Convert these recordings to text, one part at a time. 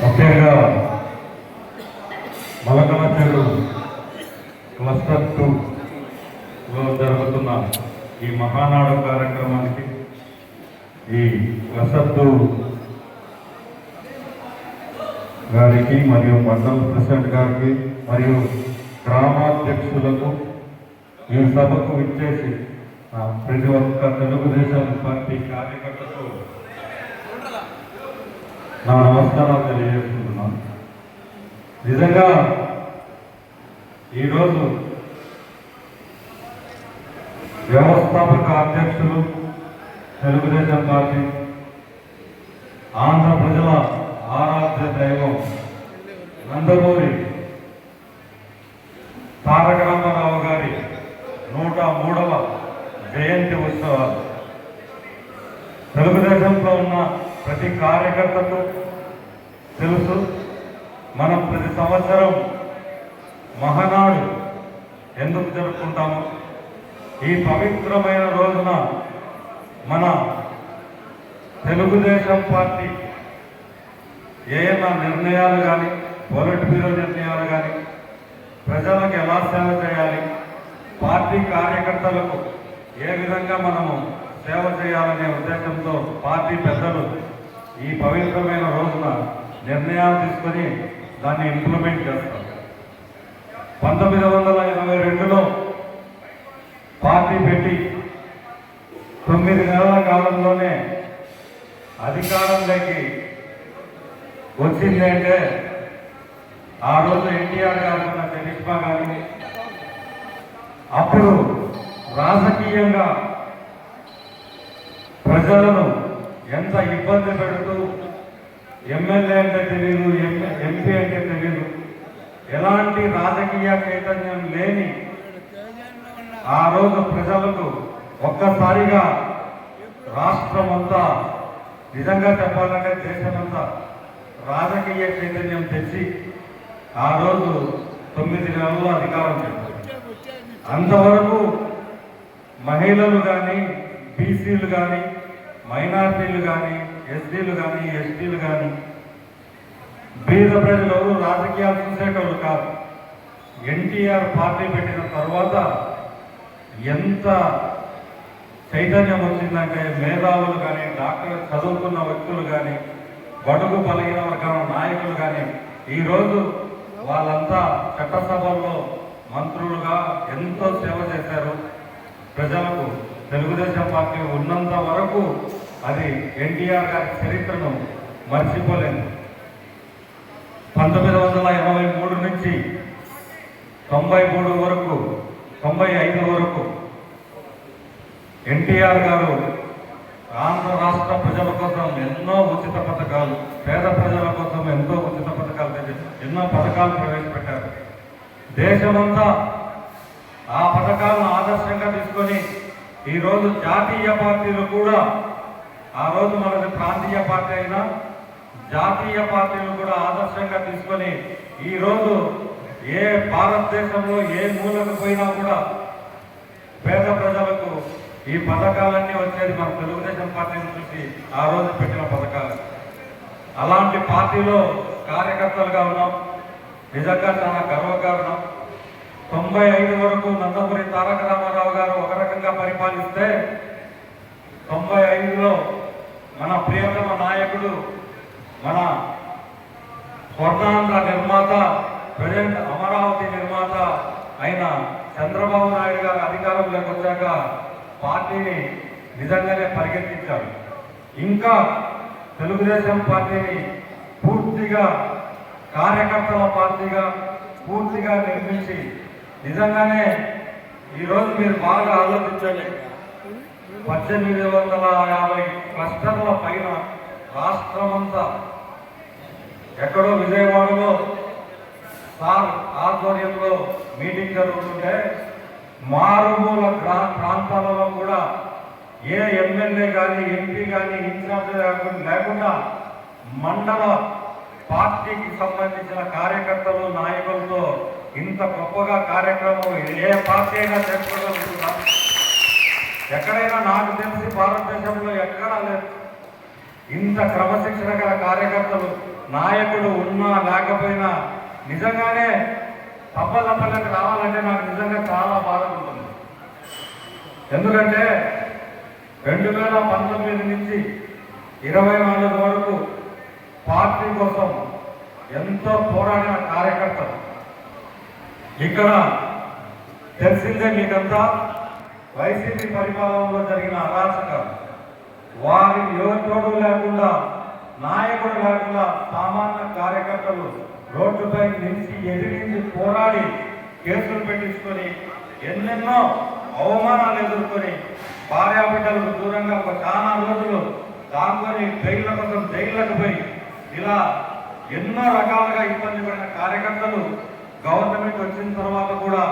ముఖ్యంగా మలకలచెరు క్లస్టర్ 2లో జరుగుతున్న ఈ మహానాడు కార్యక్రమానికి ఈ క్లస్టర్ 2 గారికి మరియు మండల ప్రెసిడెంట్ గారికి మరియు గ్రామాధ్యక్షులకు ఈ సభకు ఇచ్చేసి ప్రతి ఒక్క తెలుగుదేశం పార్టీ కార్యకర్తకు నా నమస్కారాలు తెలియజేస్తున్నాను. నిజంగా ఈరోజు వ్యవస్థాపక అధ్యక్షులు తెలుగుదేశం పార్టీ ఆంధ్ర ప్రజల ఆరాధ్య దైవం నందమూరి తారక రామారావు గారి 103వ జయంతి ఉత్సవాలు తెలుగుదేశంలో ఉన్న ప్రతి కార్యకర్తకు తెలుసు. మనం ప్రతి సంవత్సరం మహానాడు ఎందుకు జరుపుకుంటాము? ఈ పవిత్రమైన రోజున మన తెలుగుదేశం పార్టీ ఏమైనా నిర్ణయాలు కానీ, పొలిట్ బ్యూరో నిర్ణయాలు కానీ, ప్రజలకు ఎలా సేవ చేయాలి, పార్టీ కార్యకర్తలకు ఏ విధంగా మనము సేవ చేయాలనే ఉద్దేశంతో పార్టీ పెద్దలు ఈ పవిత్రమైన రోజున నిర్ణయాలు తీసుకొని దాన్ని ఇంప్లిమెంట్ చేస్తారు. 1922లో పార్టీ పెట్టి 9 నెలల కాలంలోనే అధికారంలోకి వచ్చింది అంటే ఆ రోజు ఎన్టీఆర్ గారు ఉన్న చరిష్మా కానీ, అప్పుడు రాజకీయంగా ప్రజలను ఎంత ఇబ్బంది పెడుతూ ఎమ్మెల్యే అంటే తెలియదు, ఎంపీ అంటే తెలియదు, ఎలాంటి రాజకీయ చైతన్యం లేని ఆ రోజు ప్రజలకు ఒక్కసారిగా రాష్ట్రం అంతా, నిజంగా చెప్పాలంటే దేశమంతా రాజకీయ చైతన్యం తెచ్చి ఆ రోజు 9 నెలల్లో అధికారం చేశారు. అంతవరకు మహిళలు కానీ, బీసీలు కానీ, మైనార్టీలు కానీ, ఎస్సీలు కానీ, ఎస్టీలు కానీ, బీద ప్రజలు రాజకీయాలు చూసేటోళ్ళు కాదు. ఎన్టీఆర్ పార్టీ పెట్టిన తర్వాత ఎంత చైతన్యం వచ్చిందంటే మేధావులు కానీ, డాక్టర్ చదువుకున్న వ్యక్తులు కానీ, బడుగు బలహీన వర్గాల నాయకులు కానీ ఈరోజు వాళ్ళంతా చట్టసభల్లో మంత్రులుగా ఎంతో సేవ చేశారు. ప్రజలకు తెలుగుదేశం పార్టీ ఉన్నంత వరకు అది ఎన్టీఆర్ గారి చరిత్రను మర్చిపోలేదు. 1983 నుంచి 93 వరకు, 95 వరకు ఎన్టీఆర్ గారు ఆంధ్ర రాష్ట్ర ప్రజల కోసం ఎన్నో ఉచిత పథకాలు, పేద ప్రజల కోసం ఎంతో ఉచిత పథకాలు తెచ్చి ఎన్నో పథకాలు ప్రవేశపెట్టారు. దేశమంతా ఆ పథకాలను ఆదర్శంగా తీసుకొని ఈరోజు జాతీయ పార్టీలు కూడా, ఆ రోజు మనది ప్రాంతీయ పార్టీ అయినా జాతీయ పార్టీలు కూడా ఆదర్శంగా తీసుకొని ఈరోజు ఏ భారతదేశంలో ఏ మూలకు పోయినా కూడా పేద ప్రజలకు ఈ పథకాలన్నీ వచ్చేది మన తెలుగుదేశం పార్టీని చూసి ఆ రోజు పెట్టిన పథకాలు. అలాంటి పార్టీలో కార్యకర్తలుగా ఉన్నాం. నిజంగా చాలా గర్వకారణం. 95 వరకు నందమూరి తారక రామారావు గారు ఒక రకంగా పరిపాలిస్తే 95లో మన ప్రియతమ నాయకుడు, మన స్వర్ణాంధ్ర నిర్మాత, ప్రజెంట్ అమరావతి నిర్మాత అయిన చంద్రబాబు నాయుడు గారు అధికారంలోకి వచ్చాక పార్టీని నిజంగానే పరిగెత్తించారు. ఇంకా తెలుగుదేశం పార్టీని పూర్తిగా కార్యకర్తల పార్టీగా పూర్తిగా నిర్మించి, నిజంగానే ఈరోజు మీరు బాగా ఆలోచించండి, 1850 క్లస్టర్ల పైన రాష్ట్రమంతా, ఎక్కడో విజయవాడలో సార్ ఆధ్వర్యంలో మీటింగ్ జరుగుతుంటే మారుమూల ప్రాంతాలలో కూడా ఏ ఎమ్మెల్యే కానీ, ఎంపీ కానీ, ఇన్ఛార్జ్ లేకుండా మండల పార్టీకి సంబంధించిన కార్యకర్తలు, నాయకులతో ఇంత గొప్పగా కార్యక్రమం ఏ పార్టీ అయినా చేసుకోగలుగుతున్నా? ఎక్కడైనా నాకు తెలిసి భారతదేశంలో ఎక్కడా లేదు. ఇంత క్రమశిక్షణ గల కార్యకర్తలు నాయకుడు ఉన్నా లేకపోయినా నిజంగానే తప్పలపల్లెకి రావాలంటే నాకు నిజంగా చాలా బాధ ఉంటుంది. ఎందుకంటే 2019 నుంచి 24 వరకు పార్టీ కోసం ఎంతో పోరాడిన కార్యకర్తలు ఇక్కడ తెలిసిందే మీకంతా. వైసీపీ పరిపాలనలో జరిగిన అరాచకాలు, వారి యువతోడు లేకుండా, నాయకుడు లేకుండా సామాన్య కార్యకర్తలు రోడ్డుపై నిలిచి ఎదిరించి పోరాడి కేసులు పెట్టించుకొని ఎన్నెన్నో అవమానాలు ఎదుర్కొని భార్యాబిడ్డలకు దూరంగా చాలా రోజులు దాంకొని జైళ్ళ కోసం జైళ్ళకు పోయి ఇలా ఎన్నో రకాలుగా ఇబ్బంది పడిన కార్యకర్తలు గవర్నమెంట్ వచ్చిన తర్వాత కూడా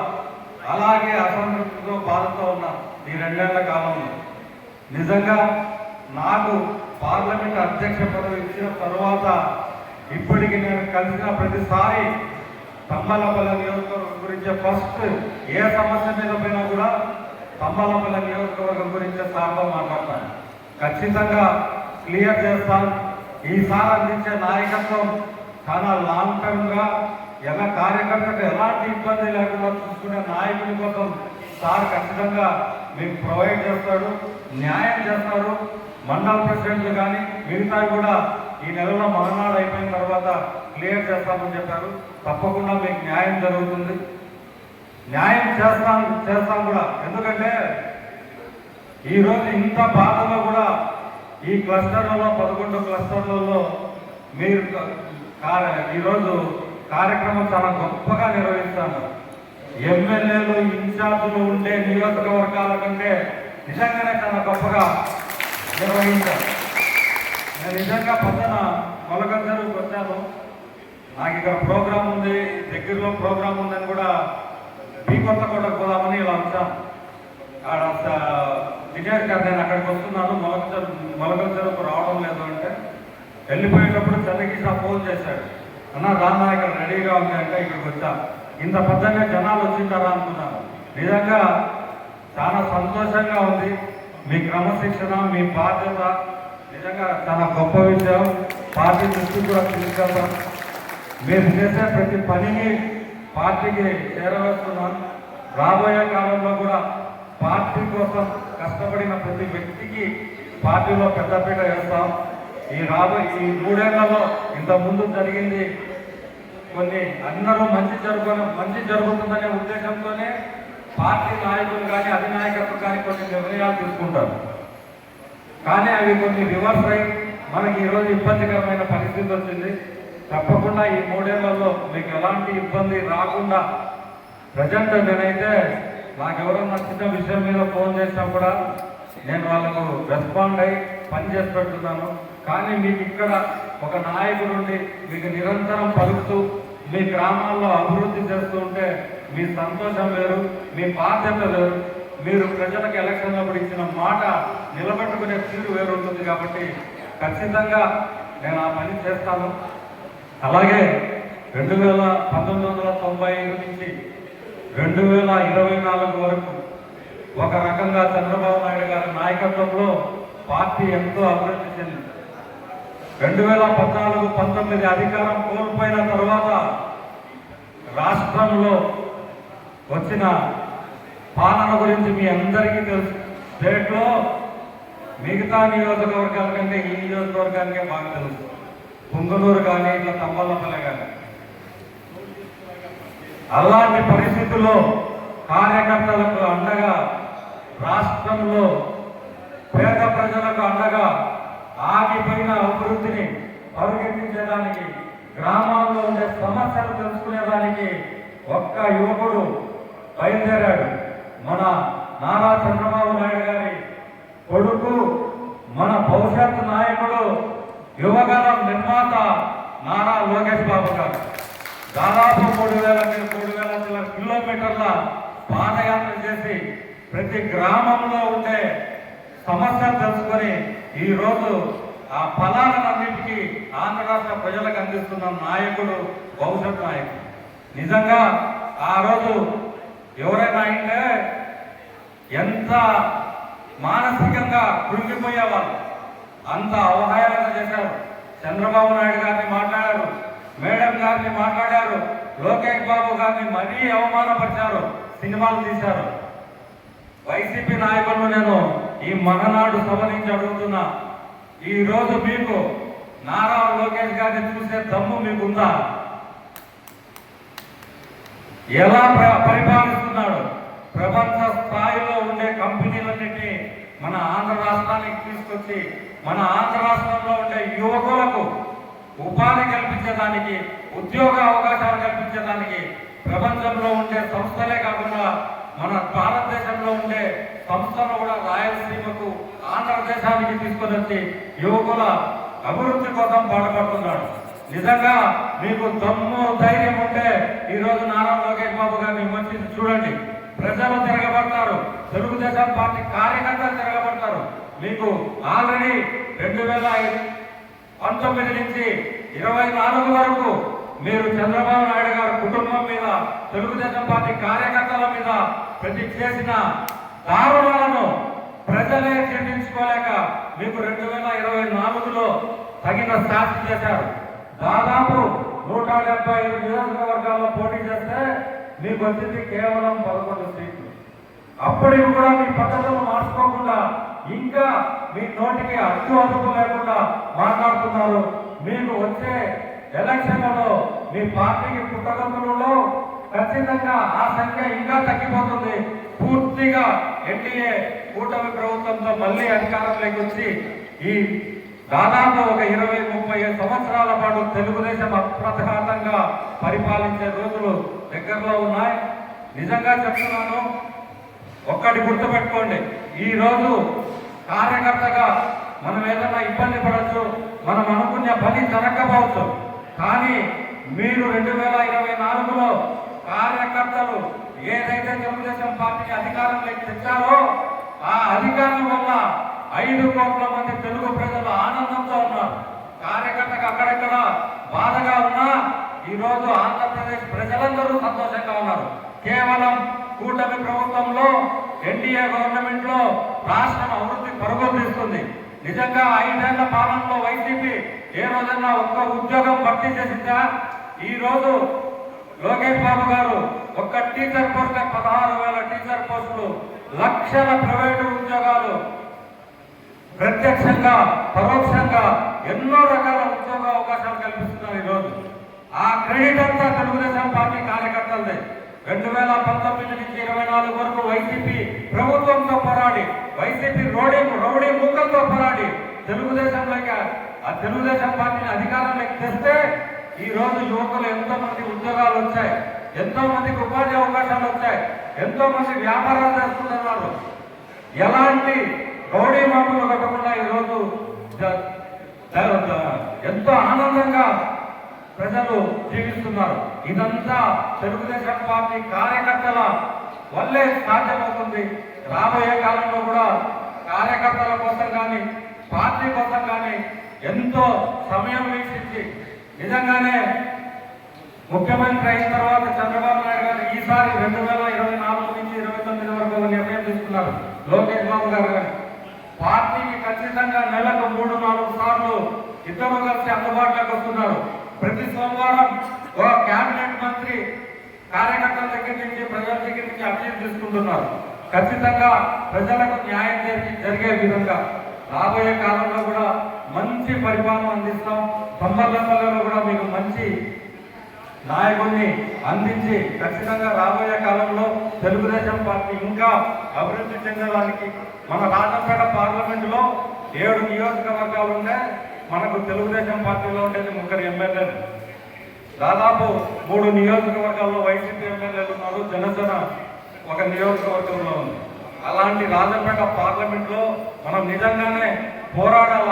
అలాగే అసంతృప్తితో బాధతో ఉన్నారు ఈ 2 ఏళ్ల కాలంలో. నిజంగా నాకు పార్లమెంట్ అధ్యక్ష పదవి ఇచ్చిన తర్వాత ఇప్పటికి నేను కలిసిన ప్రతిసారి తంబాలపల్లి నియోజకవర్గం గురించి ఫస్ట్ ఏ సమస్య మీద పోయినా కూడా తంబాలపల్లి నియోజకవర్గం గురించి సార్తో మాట్లాడతాను. ఖచ్చితంగా క్లియర్ చేస్తాను. ఈసారి అందించే నాయకత్వం చాలా లాంగ్ టర్మ్గా ఎలా కార్యకర్తకు ఎలాంటి ఇబ్బంది లేకుండా చూసుకునే నాయకుడి కోసం సార్ ఖచ్చితంగా మీకు ప్రొవైడ్ చేస్తాడు, న్యాయం చేస్తారు. మండల ప్రెసిడెంట్లు కానీ మిగతా కూడా ఈ నెలలో మరణాలు అయిపోయిన తర్వాత క్లియర్ చేస్తామని చెప్పారు. తప్పకుండా మీకు న్యాయం జరుగుతుంది, న్యాయం చేస్తాం కూడా. ఎందుకంటే ఈరోజు ఇంత బాధలో కూడా ఈ క్లస్టర్లలో 11 క్లస్టర్లలో మీరు ఈరోజు కార్యక్రమం చాలా గొప్పగా నిర్వహిస్తాను. ఎమ్మెల్యేలు ఇన్ఛార్జులు ఉండే నియోజకవర్గాల కంటే నిజంగానే చాలా గొప్పగా నిర్వహించారు. నేను నిజంగా పొద్దున మొలకందరూకి వచ్చాను. నాకు ఇక్కడ ప్రోగ్రాం ఉంది, దగ్గరలో ప్రోగ్రాం ఉందని కూడా కొత్తకోటకు పోదామని ఇలా వచ్చాను. ఆడ విజయ్ గారు నేను అక్కడికి వస్తున్నాను, మొలకందరూకు రావడం లేదు అంటే వెళ్ళిపోయేటప్పుడు చంద్రకృష్ణ ఫోన్ చేశాడు, అన్న రానా ఇక్కడ రెడీగా ఉంది అంటే ఇక్కడికి వచ్చా. ఇంత పెద్దగా జనాలు వచ్చింటారా అనుకున్నాను. నిజంగా చాలా సంతోషంగా ఉంది. మీ క్రమశిక్షణ, మీ బాధ్యత నిజంగా చాలా గొప్ప విషయం. పార్టీ దృష్టికి కూడా తీసుకెళ్తాం. మీరు చేసే ప్రతి పనిని పార్టీకి చేరవేస్తున్నాం. రాబోయే కాలంలో కూడా పార్టీ కోసం కష్టపడిన ప్రతి వ్యక్తికి పార్టీలో పెద్దపీట వేస్తాం. ఈ 3 ఏళ్లలో ఇంతకుముందు జరిగింది కొన్ని అందరూ మంచి జరుగుతుందనే ఉద్దేశంతోనే పార్టీ నాయకులు కానీ అధినాయకత్వం కానీ కొన్ని నిర్ణయాలు తీసుకుంటారు. కానీ అవి కొన్ని రివర్స్ అయి మనకి ఈరోజు ఇబ్బందికరమైన పరిస్థితి వచ్చింది. తప్పకుండా ఈ 3 ఏళ్లలో మీకు ఎలాంటి ఇబ్బంది రాకుండా ప్రజెంట్ నేనైతే నాకు ఎవరన్నా చిన్న విషయం మీద ఫోన్ చేసినా కూడా నేను వాళ్ళకు రెస్పాండ్ అయ్యి పనిచేసి పెడుతున్నాను. కానీ మీకు ఇక్కడ ఒక నాయకుడు ఉండి మీకు నిరంతరం పలుకుతూ మీ గ్రామాల్లో అభివృద్ధి చేస్తూ ఉంటే మీ సంతోషం వేరు, మీ బాధ్యత వేరు. మీరు ప్రజలకు ఎలక్షన్లప్పుడు ఇచ్చిన మాట నిలబెట్టుకునే తీరు వేరు ఉంటుంది. కాబట్టి ఖచ్చితంగా నేను ఆ పని చేస్తాను. అలాగే 1995 నుంచి 2024 వరకు ఒక రకంగా చంద్రబాబు నాయుడు గారి నాయకత్వంలో పార్టీ ఎంతో అభివృద్ధి చెందింది. 2014-19 అధికారం కోల్పోయిన తర్వాత రాష్ట్రంలో వచ్చిన పాలన గురించి మీ అందరికీ తెలుసు. స్టేట్లో మిగతా నియోజకవర్గాల కంటే ఈ నియోజకవర్గానికే బాగా తెలుసు. పుంగనూరు కానీ ఇట్లా తంబలపల్లె కానీ. అలాంటి పరిస్థితుల్లో కార్యకర్తలకు అండగా, రాష్ట్రంలో పేద ప్రజలకు అండగా ఆగిపోయిన అభివృద్ధిని పరుగెత్తించడానికి, గ్రామాల్లో ఉండే సమస్యలు తెలుసుకునేదానికి ఒక్క యువకుడు బయలుదేరాడు. మన నారా చంద్రబాబు నాయుడు గారి కొడుకు, మన భవిష్యత్ నాయకుడు, యువగలం నిర్మాత నారా లోకేష్ బాబు గారు దాదాపు 3,000 కిలోమీటర్ల పాదయాత్ర చేసి ప్రతి గ్రామంలో ఉండే సమస్యలు తెలుసుకొని ఈరోజు ఆ ఫలాలన్నింటికీ ఆంధ్ర రాష్ట్ర ప్రజలకు అందిస్తున్న నాయకుడు, భవిష్యత్ నాయకుడు. నిజంగా ఆ రోజు ఎవరైనా అంటే ఎంత మానసికంగా కృంగిపోయేవాళ్ళు. అంత అవహేళన చేశారు. చంద్రబాబు నాయుడు గారిని మాట్లాడారు, మేడం గారిని మాట్లాడారు, లోకేష్ బాబు గారిని మరీ అవమానపరిచారు, సినిమాలు తీశారు. వైసీపీ నాయకులను నేను ఈ మహనాడు సభ నుంచి అడుగుతున్నా, ఈ రోజు మీకు నారా లోకేష్ గారిని చూసే దమ్ము మీకుందా? ఎలా పరిపాలిస్తున్నాడు? ప్రపంచ స్థాయిలో ఉండే కంపెనీలన్నింటినీ మన ఆంధ్ర రాష్ట్రానికి తీసుకొచ్చి మన ఆంధ్ర రాష్ట్రంలో ఉండే యువకులకు ఉపాధి కల్పించడానికి, ఉద్యోగ అవకాశాలు కల్పించడానికి ప్రపంచంలో ఉండే సంస్థలే కాకుండా మన భారతదేశంలో ఉండే సంస్థలు కూడా రాయలసీమకు, ఆంధ్రదేశానికి తీసుకొని వచ్చి యువకుల అభివృద్ధి కోసం పాటుపడుతున్నాడు. నిజంగా మీకు దమ్ము ధైర్యం ఉంటే ఈరోజు నారా లోకేష్ బాబు గారిని విమర్శించి చూడండి. ప్రజలు తిరగబడతారు, తెలుగుదేశం పార్టీ కార్యకర్తలు తిరగబడతారు. మీకు ఆల్రెడీ 2019 నుంచి 24 వరకు మీరు చంద్రబాబు నాయుడు గారి కుటుంబం మీద, తెలుగుదేశం పార్టీ కార్యకర్తల మీద ప్రతి చేసిన దారుణాలను ప్రజలే చెల్లించుకోలేక మీకు 2024లో తగిన శాస్తి చేశారు. దాదాపు 175 నియోజకవర్గాల్లో పోటీ చేస్తే మీకు వచ్చింది కేవలం 11 సీట్లు. అప్పటికి కూడా మీ పద్ధతులు మార్చుకోకుండా ఇంకా మీ నోటికి అడ్డు లేకుండా మాట్లాడుతున్నారు. మీకు వచ్చే ఎలక్షన్లలో మీ పార్టీకి పుట్టగతులలో ఖచ్చితంగా ఆ సంఖ్య ఇంకా తగ్గిపోతుంది. పూర్తిగా ఎన్డీఏ కూటమి ప్రభుత్వంతో మళ్ళీ అధికారంలోకి వచ్చి ఈ దాదాపు ఒక 20-30 సంవత్సరాల పాటు తెలుగుదేశం అప్రతిఘాతంగా పరిపాలించే రోజులు దగ్గరలో ఉన్నాయి. నిజంగా చెప్తున్నాను, ఒక్కటి గుర్తుపెట్టుకోండి, ఈ రోజు కార్యకర్తగా మనం ఏదైనా ఇబ్బంది పడవచ్చు, మనం అనుకునే పని జరగకపోవచ్చు. కానీ మీరు 2024లో కార్యకర్తలు ఏదైతే తెలుగుదేశం పార్టీకి అధికారంలోకి తెచ్చారో ఆ అధికారం వల్ల 5 కోట్ల మంది తెలుగు ప్రజలు ఆనందంతో ఉన్నారు. కార్యకర్తకు అక్కడెక్కడ బాధగా ఉన్నా ఈరోజు ఆంధ్రప్రదేశ్ ప్రజలందరూ సంతోషంగా ఉన్నారు. కేవలం కూటమి ప్రభుత్వంలో, ఎన్డీఏ గవర్నమెంట్ లో రాష్ట్రం అభివృద్ధి పరుగులు తీస్తుంది. నిజంగా 5 ఏళ్ల పాలనలో వైసీపీ ఏ రోజన్నా ఒక్క ఉద్యోగం భర్తీ చేసిందా? ఈ రోజు లోకేష్ బాబు గారు ఒక్క టీచర్ పోస్టులే 16,000 టీచర్ పోస్టులు, లక్షల ప్రైవేటు ఉద్యోగాలు, ప్రత్యక్షంగా పరోక్షంగా ఎన్నో రకాల ఉద్యోగ అవకాశాలు కల్పిస్తున్నారు. ఈరోజు ఆ క్రెడిట్ అంతా తెలుగుదేశం పార్టీ కార్యకర్తలదే. 2019 నుంచి 24 వరకు వైసీపీ ప్రభుత్వంతో పోరాడి, వైసీపీ రౌడీ మూకలతో పోరాడి తెలుగుదేశం పార్టీని అధికారంలోకి తెస్తే ఈ రోజు యువకులు ఎంతో మంది ఉద్యోగాలు వచ్చాయి, ఎంతో మందికి ఉపాధి అవకాశాలు వచ్చాయి, ఎంతో మంది వ్యాపారాలు చేస్తున్నారు. ఎలాంటి రౌడీ మాటలు కట్టకుండా ఈరోజు ఎంతో ఆనందంగా ప్రజలు జీవిస్తున్నారు. ఇదంతా తెలుగుదేశం పార్టీ కార్యకర్తల వల్లే సాధ్యమవుతుంది. రాబోయే కాలంలో కూడా కార్యకర్తల కోసం కానీ, పార్టీ కోసం కానీ ఎంతో సమయం వీక్షించి నిజంగానే ముఖ్యమంత్రి అయిన తర్వాత చంద్రబాబు నాయుడు గారు ఈసారి 2024 నుంచి 29 వరకు నిర్ణయం తీసుకున్నారు. లోకేష్ బాబు గారు పార్టీకి ఖచ్చితంగా నెలకు 3-4 సార్లు ఇద్దరు కలిసి అందుబాటులోకి వస్తున్నారు. ప్రతి సోమవారం ఒక కేబినెట్ మంత్రి కార్యకర్తల దగ్గర నుంచి, ప్రజల దగ్గర నుంచి అప్పీల్ తీసుకుంటున్నారు. ఖచ్చితంగా ప్రజలకు న్యాయం జరిగే విధంగా రాబోయే కాలంలో కూడా మంచి పరిపాలన అందిస్తాం. సంబర్లపల్లిలో కూడా మీకు మంచి నాయకుడిని అందించి ఖచ్చితంగా రాబోయే కాలంలో తెలుగుదేశం పార్టీ ఇంకా అభివృద్ధి చెందడానికి మన రాజంపేట పార్లమెంటులో 7 నియోజకవర్గాలు ఉంటే మనకు తెలుగుదేశం పార్టీలో ఉండేది 3 ఎమ్మెల్యేలు. దాదాపు 3 నియోజకవర్గాల్లో వైసీపీ ఎమ్మెల్యేలు ఉన్నారు, జనసేన 1 నియోజకవర్గంలో ఉంది. అలాంటి రాజంపేట పార్లమెంట్లో మనం నిజంగానే పోరాడాల.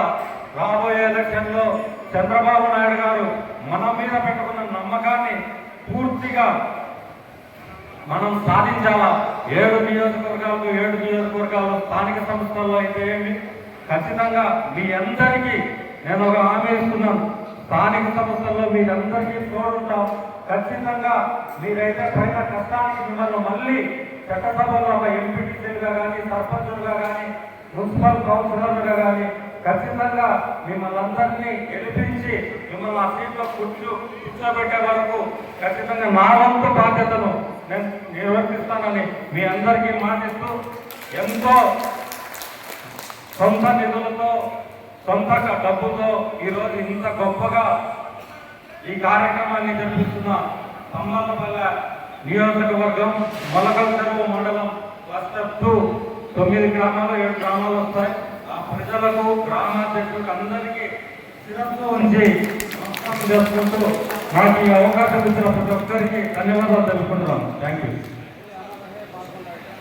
రాబోయే ఎలక్షన్లో చంద్రబాబు నాయుడు గారు మన మీద పెట్టుకున్న నమ్మకాన్ని పూర్తిగా మనం సాధించాలా. 7 నియోజకవర్గాల్లో స్థానిక సంస్థల్లో అయితే ఏమి ఖచ్చితంగా మీ అందరికీ నేను ఒక హామీ ఇస్తున్నాను. స్థానిక సంస్థల్లో మీరందరికీ తోడుంటాం. ఖచ్చితంగా మీరైతే పైన కష్టానికి మిమ్మల్ని మళ్ళీ చట్టసభలో ఒక ఎంపీటీసీలుగా కానీ, సర్పంచులుగా కానీ, మున్సిపల్ కౌన్సిలర్లుగా కానీ ఖచ్చితంగా మిమ్మల్ని అందరినీ గెలిపించి మిమ్మల్ని ఆ సీట్లో కూర్చోబెట్టే వరకు ఖచ్చితంగా నా వంతు బాధ్యతను నేను నిర్వర్తిస్తానని మీ అందరికీ మాటిస్తూ, ఎంతో సొంత నిధులతో సొంత డబ్బుతో ఈరోజు ఇంత గొప్పగా ఈ కార్యక్రమాన్ని జరిపిస్తున్న సంబంధపల్లె నియోజకవర్గం మొలకల చెరువు మండలం క్లస్టర్ 2 9 గ్రామాలు 7 గ్రామాలు వస్తాయి. ఆ ప్రజలకు గ్రామాధ్యక్షులకు అందరికీ శిరస్సు ఉంచి నమస్కారం చేసుకుంటూ నాకు ఈ అవకాశం ఇచ్చిన ప్రతి ఒక్కరికి ధన్యవాదాలు తెలుపుకుంటున్నాను. Thank you.